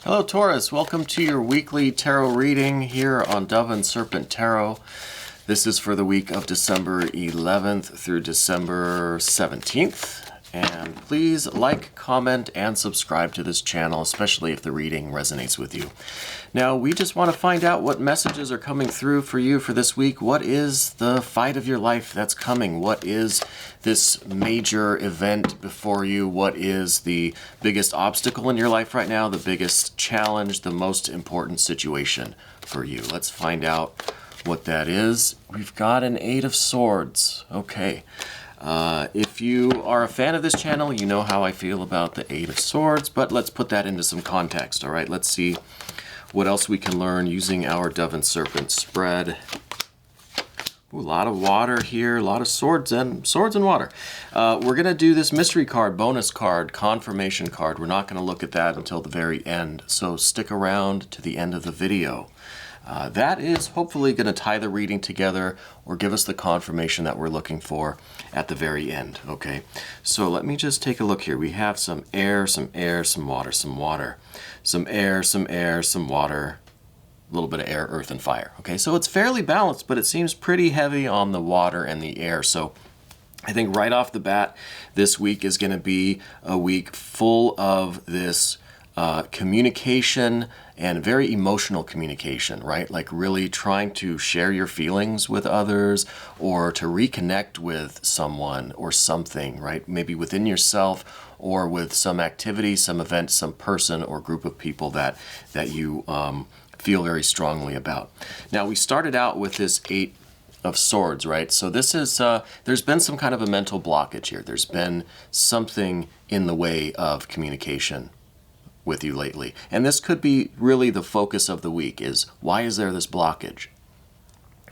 Hello Taurus, welcome to your weekly tarot reading here on Dove and Serpent Tarot. This is for the week of December 11th through December 17th. And please like, comment, and subscribe to this channel, especially if the reading resonates with you. Now, we just want to find out what messages are coming through for you for this week. What is the fight of your life that's coming? What is this major event before you? What is the biggest obstacle in your life right now? The biggest challenge, the most important situation for you? Let's find out what that is. We've got an Eight of Swords. Okay. If you are a fan of this channel, you know how I feel about the Eight of Swords, but let's put that into some context, all right? Let's see what else we can learn using our Dove and Serpent spread. Ooh, a lot of water here, a lot of swords and water. We're going to do this mystery card, bonus card, confirmation card. We're not going to look at that until the very end, so stick around to the end of the video. That is hopefully going to tie the reading together or give us the confirmation that we're looking for at the very end, okay? So let me just take a look here. We have some air, some water, some water, some air, some water, a little bit of air, earth, and fire, okay? So it's fairly balanced, but it seems pretty heavy on the water and the air. So I think right off the bat, this week is going to be a week full of this communication and very emotional communication, right? Like really trying to share your feelings with others or to reconnect with someone or something, right? Maybe within yourself or with some activity, some event, some person or group of people that you feel very strongly about. Now, we started out with this Eight of Swords, right? So this is, there's been some kind of a mental blockage here. There's been something in the way of communication with you lately. And this could be really the focus of the week is, why is there this blockage?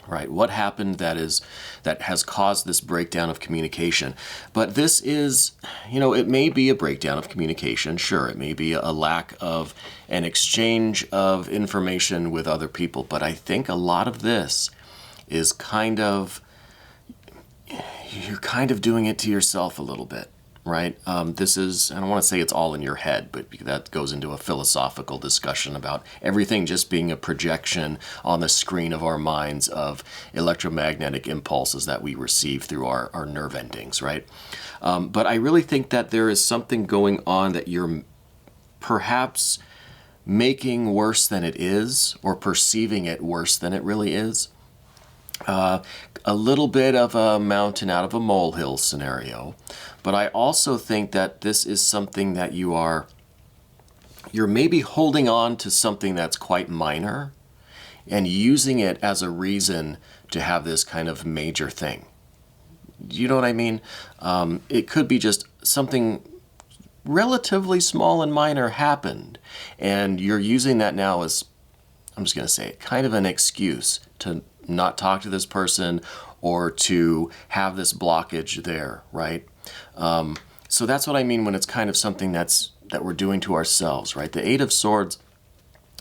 Right? What happened that has caused this breakdown of communication? But this is, you know, it may be a breakdown of communication, sure. It may be a lack of an exchange of information with other people, but I think a lot of this is you're kind of doing it to yourself a little bit. Right? This is, I don't want to say it's all in your head, but that goes into a philosophical discussion about everything just being a projection on the screen of our minds of electromagnetic impulses that we receive through our nerve endings, right? But I really think that there is something going on that you're perhaps making worse than it is, or perceiving it worse than it really is. A little bit of a mountain out of a molehill scenario. But I also think that this is something that you're maybe holding on to something that's quite minor and using it as a reason to have this kind of major thing. You know what I mean? It could be just something relatively small and minor happened, and you're using that now as, I'm just going to say it, kind of an excuse to not talk to this person or to have this blockage there, right? So that's what I mean when it's kind of something that we're doing to ourselves, right? The Eight of Swords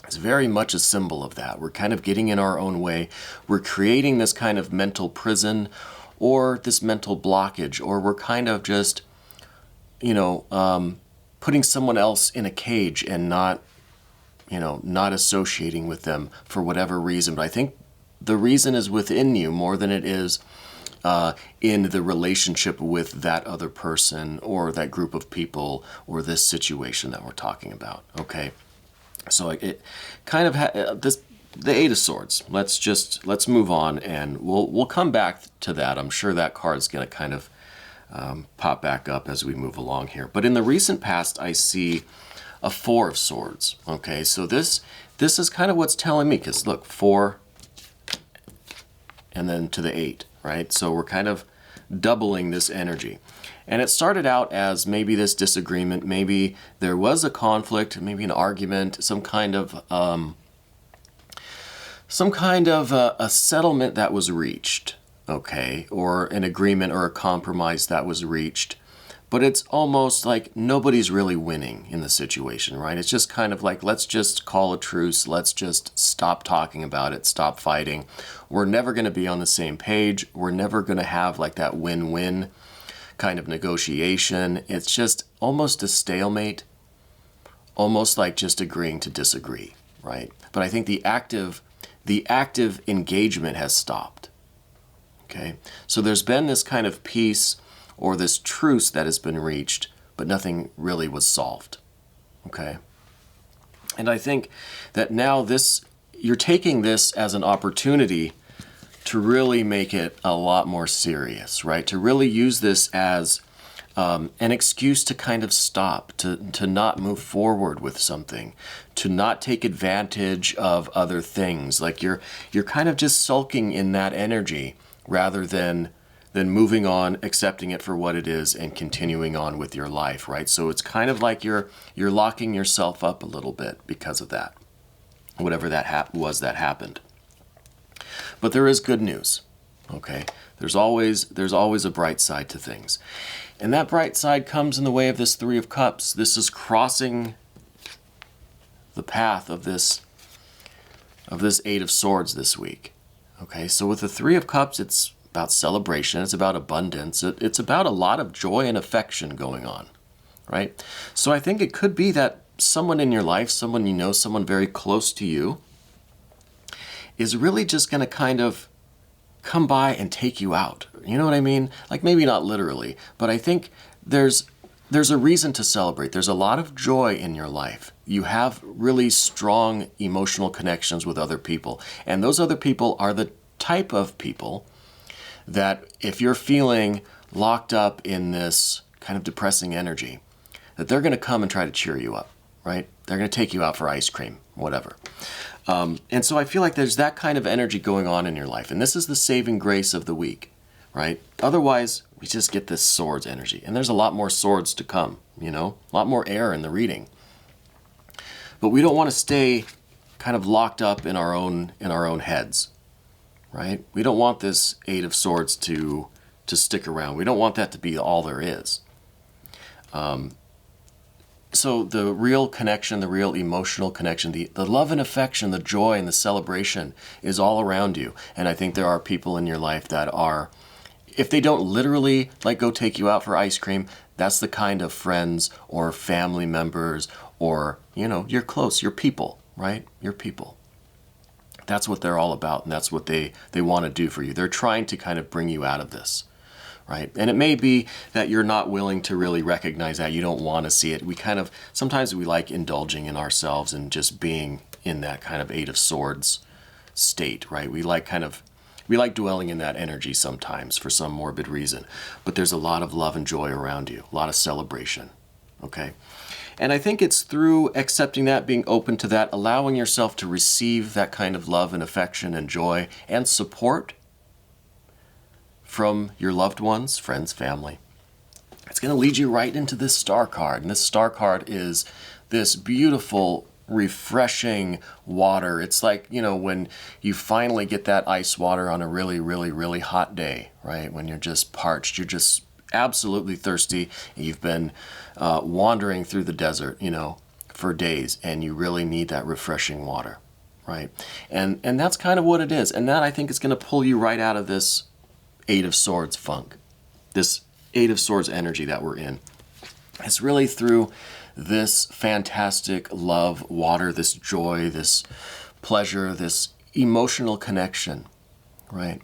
is very much a symbol of that. We're kind of getting in our own way. We're creating this kind of mental prison or this mental blockage, or we're kind of just, you know, putting someone else in a cage and not associating with them for whatever reason. But I think the reason is within you more than it is in the relationship with that other person or that group of people or this situation that we're talking about, okay? So it kind of the Eight of Swords. Let's move on, and we'll come back to that. I'm sure that card's going to kind of pop back up as we move along here. But in the recent past, I see a Four of Swords, okay? So this is kind of what's telling me, because look, 4 and then to the 8, right? So we're kind of doubling this energy. And it started out as maybe this disagreement, maybe there was a conflict, maybe an argument, some kind of a settlement that was reached, okay? Or an agreement or a compromise that was reached. But it's almost like nobody's really winning in the situation, right? It's just kind of like, let's just call a truce. Let's just stop talking about it, stop fighting. We're never going to be on the same page. We're never going to have like that win-win kind of negotiation. It's just almost a stalemate. almost like just agreeing to disagree, right? But I think the active engagement has stopped. Okay? So there's been this kind of peace or this truce that has been reached, but nothing really was solved. Okay? And I think that now you're taking this as an opportunity to really make it a lot more serious, right? To really use this as an excuse to kind of stop, to not move forward with something, to not take advantage of other things. Like you're kind of just sulking in that energy rather than moving on, accepting it for what it is, and continuing on with your life, right? So it's kind of like you're locking yourself up a little bit because of that, whatever that was that happened. But there is good news, okay? There's always a bright side to things. And that bright side comes in the way of this Three of Cups. This is crossing the path of this Eight of Swords this week. Okay, so with the Three of Cups, it's about celebration, it's about abundance, it's about a lot of joy and affection going on, right? So I think it could be that someone in your life, someone you know, someone very close to you, is really just going to kind of come by and take you out. You know what I mean? Like maybe not literally, but I think there's a reason to celebrate. There's a lot of joy in your life. You have really strong emotional connections with other people. And those other people are the type of people that if you're feeling locked up in this kind of depressing energy, that they're going to come and try to cheer you up, right? They're going to take you out for ice cream, whatever. And so I feel like there's that kind of energy going on in your life. And this is the saving grace of the week, right? Otherwise, we just get this swords energy. And there's a lot more swords to come, you know? A lot more air in the reading. But we don't want to stay kind of locked up in our own heads, right? We don't want this Eight of Swords to stick around. We don't want that to be all there is. So the real connection, the real emotional connection, the love and affection, the joy and the celebration is all around you. And I think there are people in your life that are, if they don't literally like go take you out for ice cream, that's the kind of friends or family members or, you know, you're close, you're people, right? You're people. That's what they're all about, and that's what they want to do for you. They're trying to kind of bring you out of this. Right? And it may be that you're not willing to really recognize that. You don't want to see it. Sometimes we like indulging in ourselves and just being in that kind of Eight of Swords state, right? We like dwelling in that energy sometimes for some morbid reason. But there's a lot of love and joy around you, a lot of celebration, okay? And I think it's through accepting that, being open to that, allowing yourself to receive that kind of love and affection and joy and support from your loved ones, friends, family. It's going to lead you right into this Star card. And this Star card is this beautiful, refreshing water. It's like, you know, when you finally get that ice water on a really, really, really hot day, right? When you're just parched, you're just absolutely thirsty. You've been wandering through the desert, you know, for days, and you really need that refreshing water, right? And that's kind of what it is. And that, I think, is going to pull you right out of this Eight of Swords funk, this Eight of Swords energy that we're in. It's really through this fantastic love, water, this joy, this pleasure, this emotional connection, right?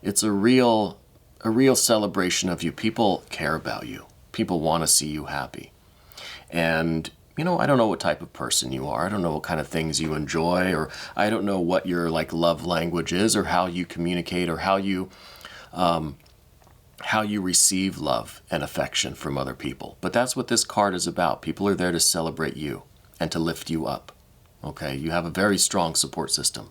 It's a real celebration of you. People care about you. People want to see you happy. And, you know, I don't know what type of person you are. I don't know what kind of things you enjoy, or I don't know what your love language is, or how you communicate, or how you receive love and affection from other people. But that's what this card is about. People are there to celebrate you and to lift you up. Okay, you have a very strong support system.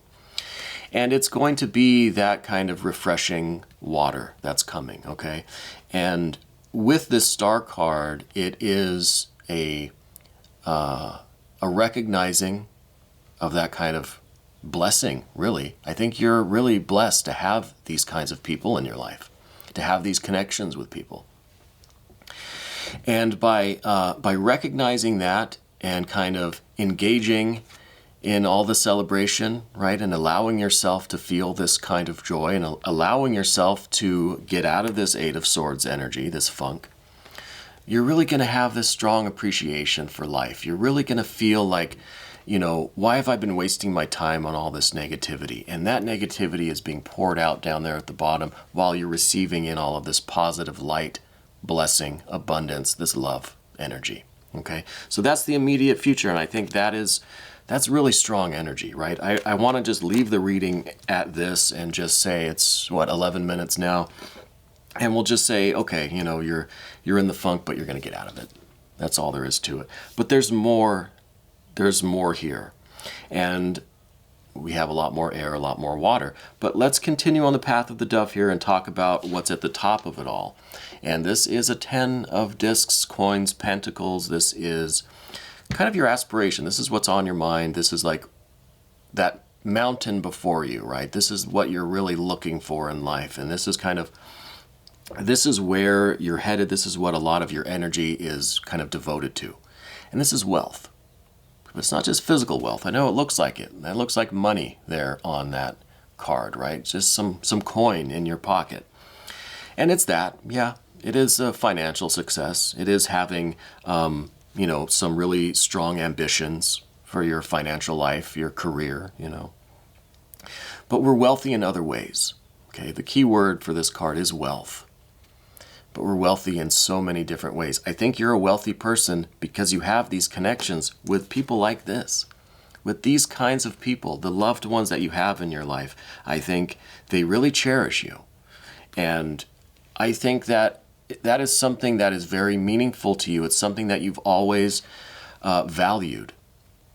And it's going to be that kind of refreshing water that's coming, okay? And with this Star card, it is a recognizing of that kind of blessing, really. I think you're really blessed to have these kinds of people in your life, to have these connections with people. And by recognizing that and kind of engaging in all the celebration, right, and allowing yourself to feel this kind of joy and allowing yourself to get out of this Eight of Swords energy, this funk, you're really going to have this strong appreciation for life. You're really going to feel like, why have I been wasting my time on all this negativity? And that negativity is being poured out down there at the bottom while you're receiving in all of this positive light, blessing, abundance, this love energy. Okay, so that's the immediate future, and I think that's really strong energy, right? I want to just leave the reading at this and just say it's 11 minutes now, and we'll just say, okay, you're in the funk, but you're going to get out of it. That's all there is to it. But there's more. There's more here, and we have a lot more air, a lot more water. But let's continue on the path of the dove here and talk about what's at the top of it all. And this is a 10 of discs, coins, pentacles. This is kind of your aspiration. This is what's on your mind. This is like that mountain before you, right? This is what you're really looking for in life. And this is where you're headed. This is what a lot of your energy is kind of devoted to. And this is wealth. But it's not just physical wealth. I know it looks like it. That looks like money there on that card, right? Just some coin in your pocket. And it's that, yeah. It is a financial success. It is having, some really strong ambitions for your financial life, your career, But we're wealthy in other ways, okay? The key word for this card is wealth. But we're wealthy in so many different ways. I think you're a wealthy person because you have these connections with people like this. With these kinds of people, the loved ones that you have in your life, I think they really cherish you. And I think that is something that is very meaningful to you. It's something that you've always valued.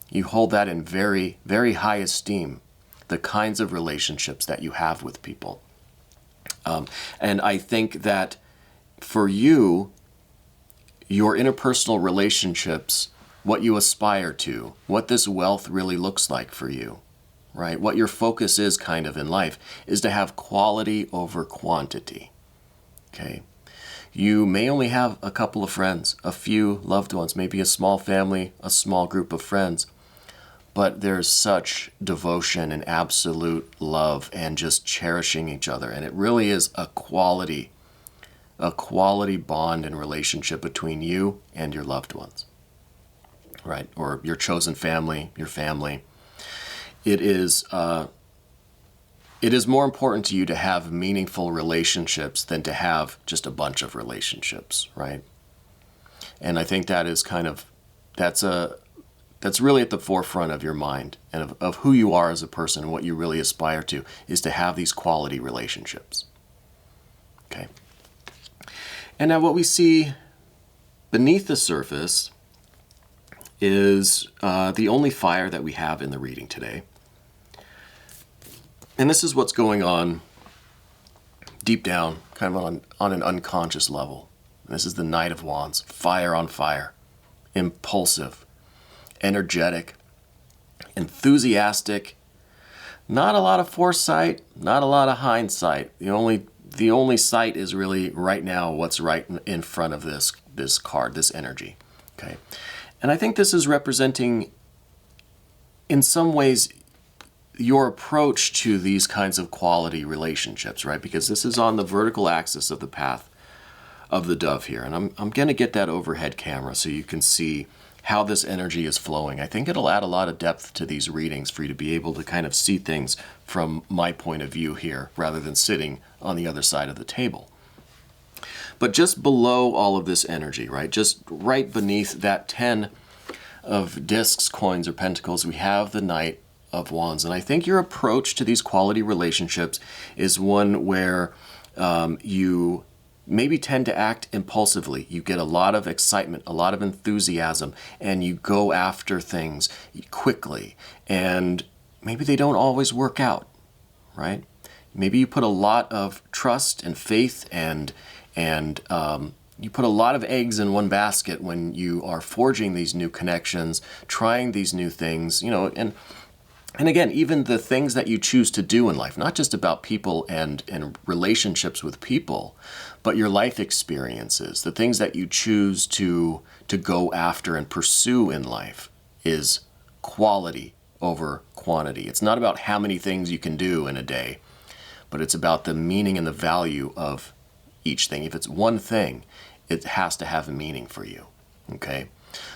You hold that in very, very high esteem, the kinds of relationships that you have with people. And I think that for you, your interpersonal relationships, what you aspire to, what this wealth really looks like for you, right? What your focus is kind of in life is to have quality over quantity, okay? You may only have a couple of friends, a few loved ones, maybe a small family, a small group of friends, but there's such devotion and absolute love and just cherishing each other. And it really is a quality bond and relationship between you and your loved ones, right? Or your chosen family, your family. It is more important to you to have meaningful relationships than to have just a bunch of relationships, right? And I think that is that's really at the forefront of your mind and of who you are as a person and what you really aspire to is to have these quality relationships. Okay. And now what we see beneath the surface is the only fire that we have in the reading today. And this is what's going on deep down, kind of on an unconscious level. This is the Knight of Wands, fire on fire, impulsive, energetic, enthusiastic, not a lot of foresight, not a lot of hindsight. The only sight is really right now what's right in front of this card, this energy. Okay, and I think this is representing, in some ways, your approach to these kinds of quality relationships, right? Because this is on the vertical axis of the path of the dove here, and I'm going to get that overhead camera so you can see how this energy is flowing. I think it'll add a lot of depth to these readings for you to be able to kind of see things from my point of view here rather than sitting on the other side of the table. But just below all of this energy, right, just right beneath that 10 of discs, coins, or pentacles, we have the Knight of Wands. And I think your approach to these quality relationships is one where you maybe tend to act impulsively. You get a lot of excitement, a lot of enthusiasm, and you go after things quickly. And maybe they don't always work out, right? Maybe you put a lot of trust and faith and you put a lot of eggs in one basket when you are forging these new connections, trying these new things, and again, even the things that you choose to do in life, not just about people and relationships with people, but your life experiences, the things that you choose to go after and pursue in life is quality over quantity. It's not about how many things you can do in a day, but it's about the meaning and the value of each thing. If it's one thing, it has to have a meaning for you, okay?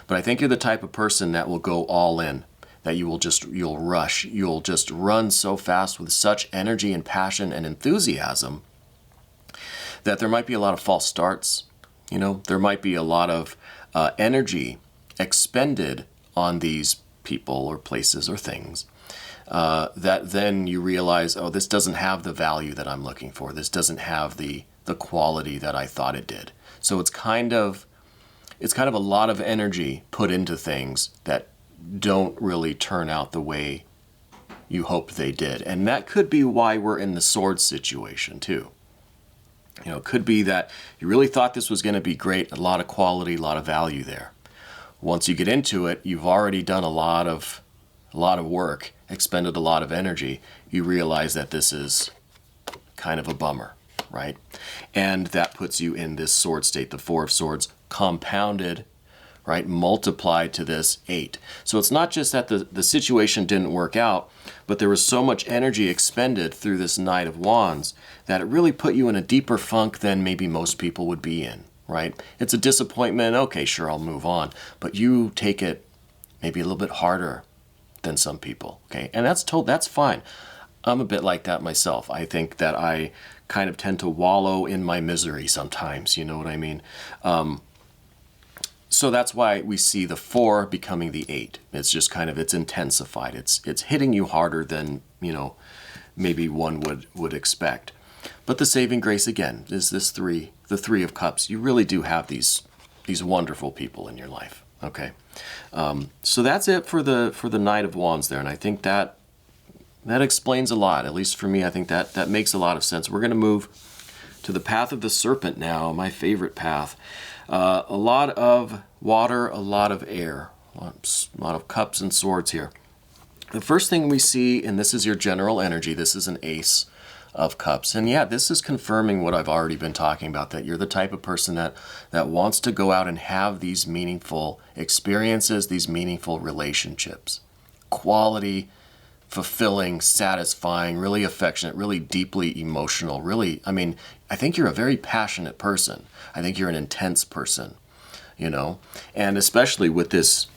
But I think you're the type of person that will go all in, that you'll rush, you'll just run so fast with such energy and passion and enthusiasm that there might be a lot of false starts. You know, there might be a lot of energy expended on these people or places or things that then you realize, oh, this doesn't have the value that I'm looking for. This doesn't have the quality that I thought it did. So it's kind of a lot of energy put into things that don't really turn out the way you hoped they did. And that could be why we're in the sword situation too. You know, it could be that you really thought this was going to be great, a lot of quality, a lot of value there. Once you get into it, you've already done a lot of work, expended a lot of energy. You realize that this is kind of a bummer, right? And that puts you in this sword state, the Four of Swords, compounded, right, multiplied to this 8. So it's not just that the situation didn't work out, but there was so much energy expended through this Knight of Wands that it really put you in a deeper funk than maybe most people would be in, right? It's a disappointment. Okay, sure, I'll move on. But you take it maybe a little bit harder than some people, okay? And that's fine. I'm a bit like that myself. I think that I kind of tend to wallow in my misery sometimes, you know what I mean? So that's why we see the 4 becoming the 8. It's just kind of, it's intensified. It's hitting you harder than, you know, maybe one would expect. But the saving grace again is this 3, the 3 of Cups. You really do have these wonderful people in your life. Okay, so that's it for the Knight of Wands there, and I think that explains a lot. At least for me, I think that makes a lot of sense. We're going to move to the path of the Serpent now, my favorite path. A lot of water, a lot of air, a lot of cups and swords here. The first thing we see, and this is your general energy, this is an Ace of Cups. And yeah, this is confirming what I've already been talking about, that you're the type of person that wants to go out and have these meaningful experiences, these meaningful relationships. Quality, fulfilling, satisfying, really affectionate, really deeply emotional, really, I mean, I think you're a very passionate person. I think you're an intense person, you know, and especially with this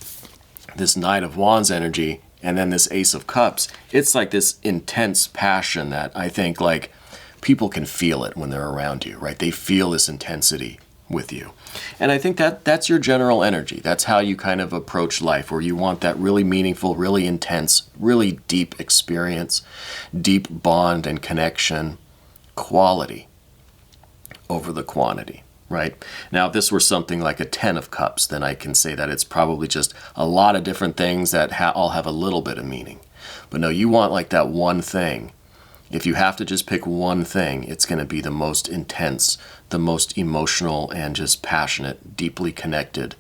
Knight of Wands energy and then this Ace of Cups, it's like this intense passion that I think like people can feel it when they're around you, right? They feel this intensity with you. And I think that's your general energy. That's how you kind of approach life, where you want that really meaningful, really intense, really deep experience, deep bond and connection, quality over the quantity, right? Now, if this were something like a 10 of Cups, then I can say that it's probably just a lot of different things that all have a little bit of meaning. But no, you want like that one thing. If you have to just pick one thing, it's going to be the most intense, the most emotional, and just passionate, deeply connected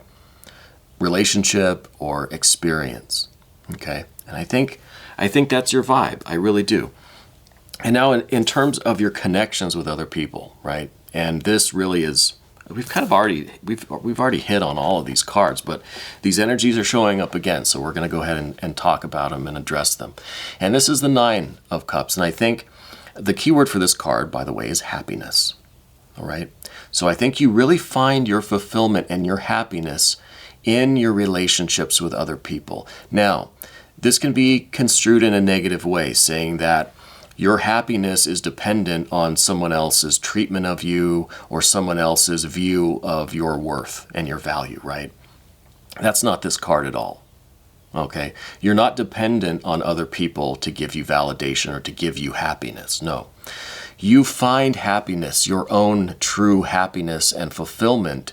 relationship or experience. Okay? And I think that's your vibe. I really do. And now in terms of your connections with other people, right? And this really is, we've already hit on all of these cards, but these energies are showing up again, so we're going to go ahead and talk about them and address them. And this is the 9 of Cups, and I think the key word for this card, by the way, is happiness. All right? So I think you really find your fulfillment and your happiness in your relationships with other people. Now, this can be construed in a negative way, saying that your happiness is dependent on someone else's treatment of you or someone else's view of your worth and your value, right? That's not this card at all, okay? You're not dependent on other people to give you validation or to give you happiness, no. You find happiness, your own true happiness and fulfillment,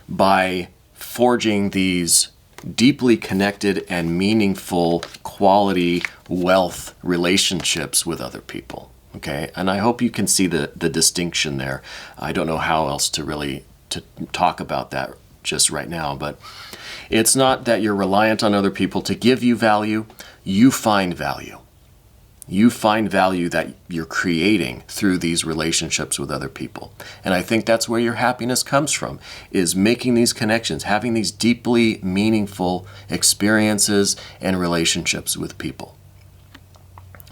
by forging these deeply connected and meaningful quality wealth relationships with other people, okay? And I hope you can see the distinction there. I don't know how else to talk about that just right now, but it's not that you're reliant on other people to give you value. You find value. You find value that you're creating through these relationships with other people. And I think that's where your happiness comes from, is making these connections, having these deeply meaningful experiences and relationships with people.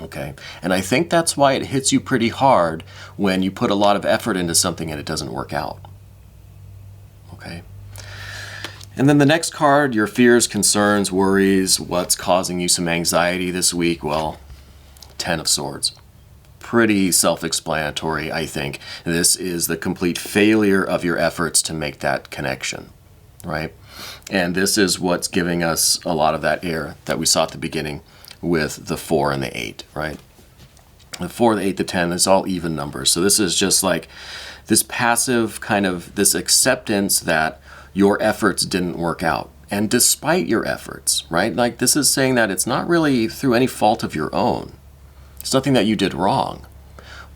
Okay? And I think that's why it hits you pretty hard when you put a lot of effort into something and it doesn't work out. Okay. And then the next card, your fears, concerns, worries, what's causing you some anxiety this week? Well, Ten of Swords. Pretty self-explanatory, I think. This is the complete failure of your efforts to make that connection, right? And this is what's giving us a lot of that air that we saw at the beginning with the 4 and the 8, right? The 4, the 8, the 10, it's all even numbers. So this is just like this passive kind of this acceptance that your efforts didn't work out. And despite your efforts, right? Like this is saying that it's not really through any fault of your own. It's nothing that you did wrong.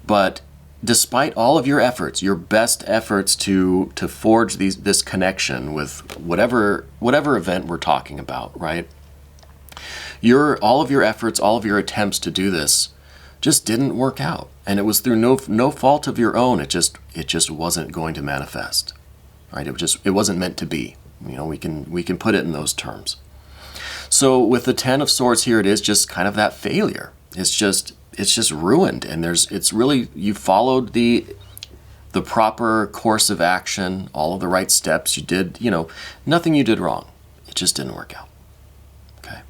But despite all of your efforts, your best efforts to forge this connection with whatever event we're talking about, right? All of your efforts, all of your attempts to do this just didn't work out. And it was through no fault of your own. It just wasn't going to manifest. Right? It wasn't meant to be. You know, we can put it in those terms. So with the 10 of Swords here, it is just kind of that failure. It's just ruined, and it's really, you followed the proper course of action, all of the right steps. You did, nothing you did wrong. It just didn't work out. Okay.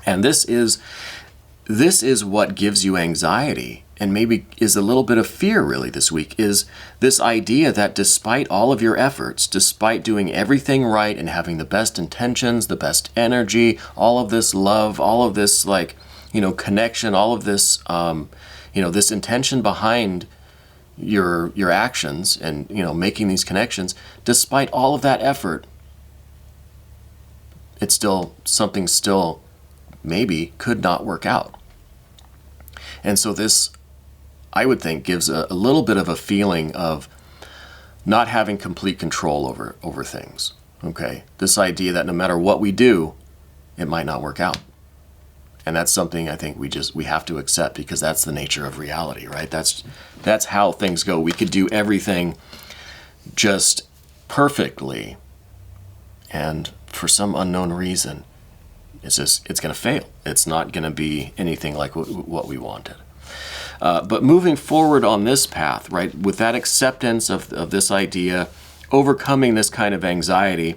And this is what gives you anxiety, and maybe is a little bit of fear really this week, is this idea that despite all of your efforts, despite doing everything right and having the best intentions, the best energy, all of this love, all of this connection, all of this, this intention behind your actions and, making these connections, despite all of that effort, something still maybe could not work out. And so this, I would think, gives a little bit of a feeling of not having complete control over things. Okay, this idea that no matter what we do, it might not work out. And that's something I think we have to accept, because that's the nature of reality, right? That's how things go. We could do everything just perfectly, and for some unknown reason, it's going to fail. It's not going to be anything like what we wanted. But moving forward on this path, right, with that acceptance of this idea, overcoming this kind of anxiety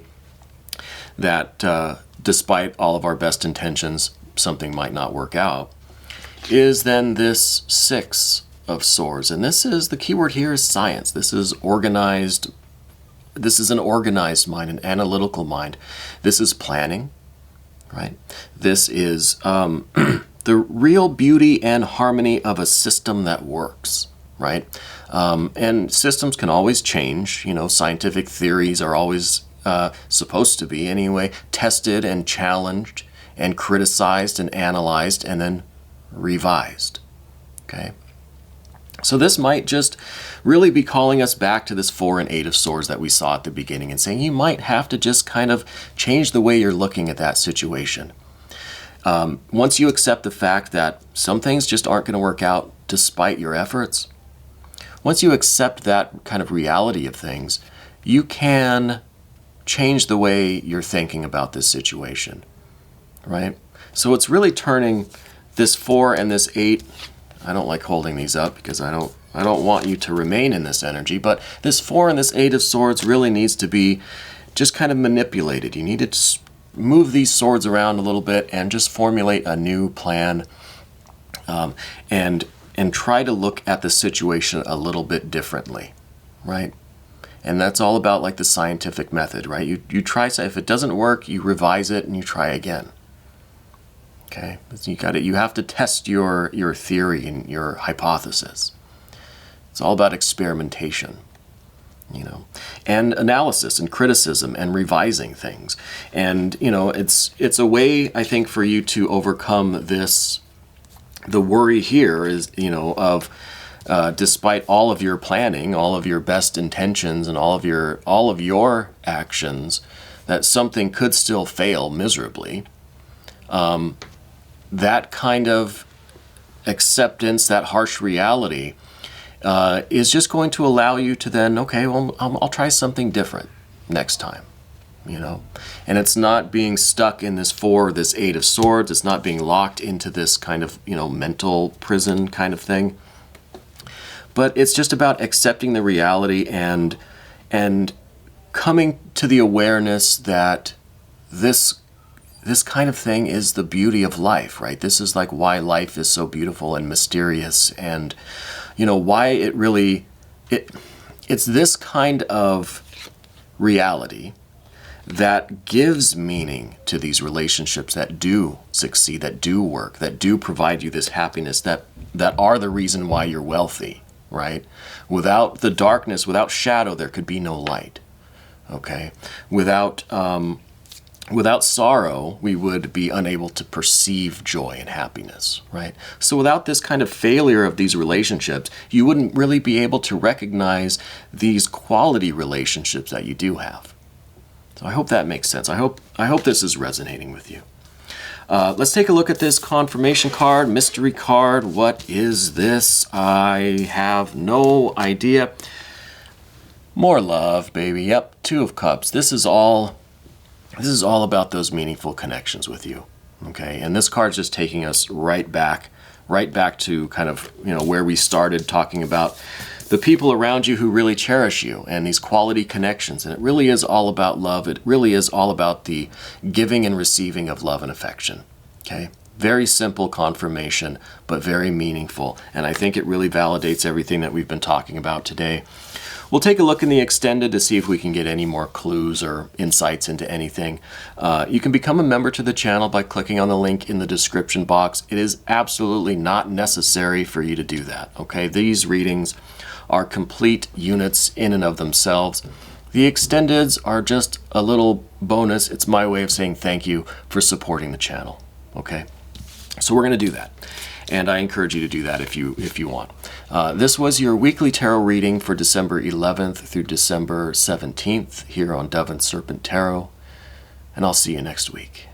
that despite all of our best intentions, something might not work out, is then this 6 of Swords. And this is, the keyword here is science. This is organized. This is an organized mind, an analytical mind. This is planning, right? This is the real beauty and harmony of a system that works, right? And systems can always change. Scientific theories are always supposed to be anyway tested and challenged and criticized and analyzed and then revised. Okay? So this might just really be calling us back to this 4 and 8 of Swords that we saw at the beginning, and saying you might have to just kind of change the way you're looking at that situation. Once you accept the fact that some things just aren't going to work out despite your efforts, once you accept that kind of reality of things, you can change the way you're thinking about this situation. Right? So it's really turning this 4 and this 8, I don't like holding these up because I don't want you to remain in this energy, but this 4 and this 8 of Swords really needs to be just kind of manipulated. You need to move these swords around a little bit and just formulate a new plan, and try to look at the situation a little bit differently, right? And that's all about like the scientific method, right? You try, if it doesn't work, you revise it and you try again. Okay, you have to test your theory and your hypothesis. It's all about experimentation, and analysis and criticism and revising things. And it's a way, I think, for you to overcome this. The worry here is of despite all of your planning, all of your best intentions, and all of your actions, that something could still fail miserably. That kind of acceptance, that harsh reality, is just going to allow you to then, okay, well, I'll try something different next time, And it's not being stuck in this 4, this 8 of Swords. It's not being locked into this kind of, mental prison kind of thing. But it's just about accepting the reality and coming to the awareness that this kind of thing is the beauty of life, right? This is like why life is so beautiful and mysterious, and why it's this kind of reality that gives meaning to these relationships that do succeed, that do work, that do provide you this happiness, that are the reason why you're wealthy, right? Without the darkness, without shadow, there could be no light. Okay? Without sorrow, we would be unable to perceive joy and happiness, right? So without this kind of failure of these relationships, you wouldn't really be able to recognize these quality relationships that you do have. So I hope that makes sense. I hope this is resonating with you. Let's take a look at this confirmation card, mystery card. What is this? I have no idea. More love, baby. Yep, Two of Cups. This is all about those meaningful connections with you. Okay, and this card's just taking us right back to kind of where we started talking about the people around you who really cherish you and these quality connections. And it really is all about love. It really is all about the giving and receiving of love and affection. Okay? Very simple confirmation, but very meaningful. And I think it really validates everything that we've been talking about today. We'll take a look in the extended to see if we can get any more clues or insights into anything. You can become a member to the channel by clicking on the link in the description box. It is absolutely not necessary for you to do that. Okay? These readings are complete units in and of themselves. The extendeds are just a little bonus. It's my way of saying thank you for supporting the channel. Okay? So we're going to do that. And I encourage you to do that if you want. This was your weekly tarot reading for December 11th through December 17th here on Dove and Serpent Tarot. And I'll see you next week.